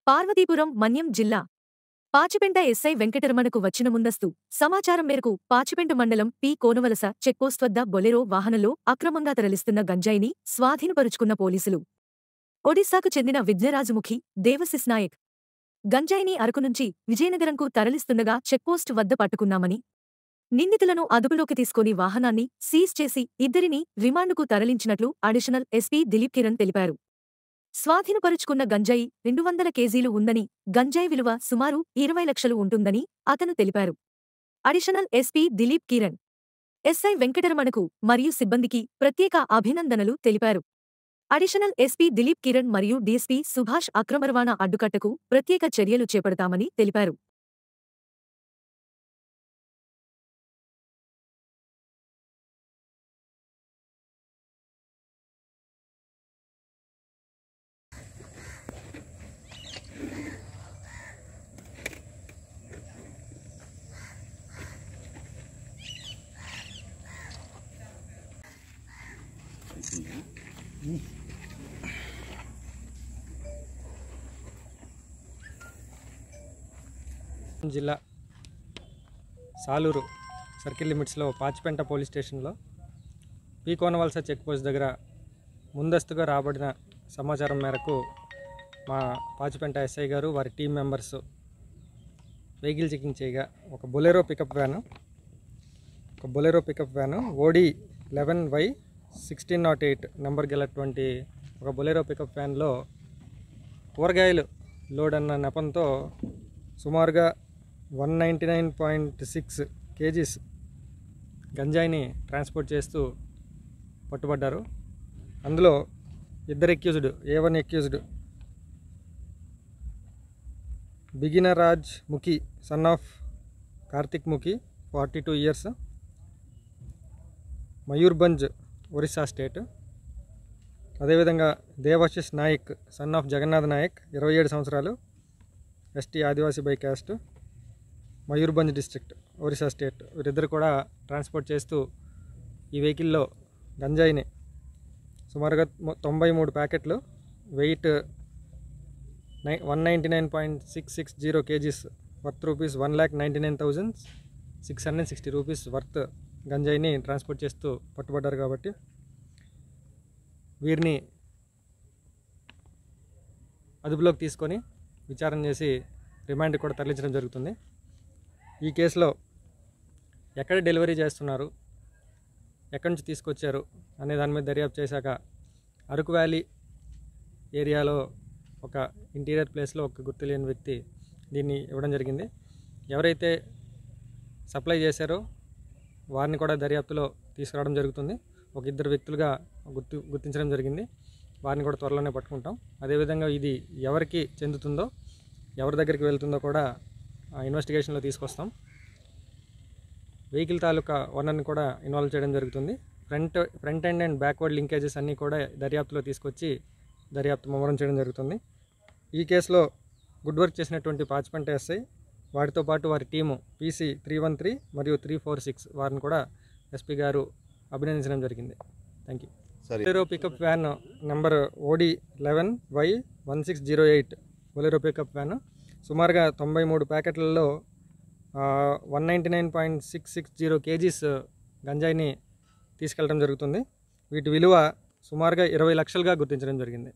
పార్వతీపురం మన్యం జిల్లా పాచిపెంట ఎస్ఐ వెంకటరమణకు వచ్చిన ముందస్తు సమాచారం మేరకు పాచిపెంట మండలం పి కోనవలస చెక్పోస్ట్ వద్ద బొలెరో వాహనంలో అక్రమంగా తరలిస్తున్న గంజాయిని స్వాధీనపరుచుకున్న పోలీసులు ఒడిశాకు చెందిన విఘ్నరాజముఖి దేవసిస్ నాయక్ గంజాయిని అరకు నుంచి విజయనగరంకు తరలిస్తుండగా చెక్పోస్ట్ వద్ద పట్టుకున్నామని నిందితులను అదుపులోకి తీసుకుని వాహనాన్ని సీజ్ చేసి ఇద్దరిని రిమాండుకు తరలించినట్లు అడిషనల్ ఎస్పీ దిలీప్ కిరణ్ తెలిపారు. స్వాధీనపరుచుకున్న గంజాయి 200 కేజీలు ఉందని, గంజాయి విలువ సుమారు 20 లక్షలు ఉంటుందని అతను తెలిపారు. Additional SP Dilip Kiran SI వెంకటరమణకు మరియు సిబ్బందికి ప్రత్యేక అభినందనలు తెలిపారు. అడిషనల్ ఎస్పీ దిలీప్ కిరణ్ మరియు డీఎస్పీ సుభాష్ అక్రమ రవాణా అడ్డుకట్టకు ప్రత్యేక చర్యలు చేపడతామని తెలిపారు. జిల్లా సాలూరు సర్కిల్ లిమిట్స్లో పాచిపెంట పోలీస్ స్టేషన్లో పి కోనవలస చెక్ పోస్ట్ దగ్గర ముందస్తుగా రాబడిన సమాచారం మేరకు మా పాచిపెంట ఎస్ఐ గారు వారి టీం మెంబర్స్ వెహికల్ చెకింగ్ చేయగా ఒక బొలెరో పికప్ వ్యాను ఓడి 11Y1608 నెంబర్ గలటువంటి ఒక బొలెరో పికప్ వ్యాన్లో కూరగాయలు లోడ్ అన్న నెపంతో సుమారుగా 199.6 కేజీస్ గంజాయిని ట్రాన్స్పోర్ట్ చేస్తూ పట్టుబడ్డారు. అందులో ఇద్దరు accused, A1 accused Bighnaraj Mukhi son of Kartik Mukhi 42 years, Mayurbhanj Orissa state. అదేవిధంగా దేవాశిష్ నాయక్ సన్ ఆఫ్ జగన్నాథ్ నాయక్ 27 సంవత్సరాలు, ST Adivasi by caste, Mayurbhanj district Orissa state. వీరిద్దరు కూడా ట్రాన్స్పోర్ట్ చేస్తూ ఈ వెహికల్లో గంజాయిని సుమారుగా 93 ప్యాకెట్లు, weight 199.660 kgs, worth rupees 1,99,660 rupees worth గంజాయిని ట్రాన్స్పోర్ట్ చేస్తూ పట్టుబడ్డారు. కాబట్టి వీరిని అదుపులోకి తీసుకొని విచారణ చేసి రిమాండ్ కూడా తరలించడం జరుగుతుంది. ఈ కేసులో ఎక్కడ డెలివరీ చేస్తున్నారు, ఎక్కడి నుంచి తీసుకొచ్చారు అనే దాని మీద దర్యాప్తు చేశాక అరకు వ్యాలీ ఏరియాలో ఒక ఇంటీరియర్ ప్లేస్లో ఒక గుర్తులేని వ్యక్తి దీన్ని ఇవ్వడం జరిగింది. ఎవరైతే సప్లై చేశారో వారిని కూడా దర్యాప్తులో తీసుకురావడం జరుగుతుంది. ఒక ఇద్దరు వ్యక్తులుగా గుర్తించడం జరిగింది. వారిని కూడా త్వరలోనే పట్టుకుంటాం. అదేవిధంగా ఇది ఎవరికి చెందుతుందో, ఎవరి దగ్గరికి వెళ్తుందో కూడా ఇన్వెస్టిగేషన్లో తీసుకొస్తాం. వెహికల్ తాలూకా ఓనర్ని కూడా ఇన్వాల్వ్ చేయడం జరుగుతుంది. Front end and backward linkages అన్నీ కూడా దర్యాప్తులో తీసుకొచ్చి దర్యాప్తు ముమ్మరం చేయడం జరుగుతుంది. ఈ కేసులో గుడ్ వర్క్ చేసినటువంటి పాచిపెంట ఎస్ఐ, వాటితో పాటు వారి టీము PC 313 మరియు 346 వారిని కూడా ఎస్పీ గారు అభినందించడం జరిగింది. Thank you. Bolero pickup van number OD 11Y1608 Bolero pickup van సుమారుగా 93 ప్యాకెట్లలో 199.660 కేజీస్ గంజాయిని తీసుకెళ్ళడం జరుగుతుంది. వీటి విలువ సుమారుగా 20 లక్షలుగా గుర్తించడం జరిగింది.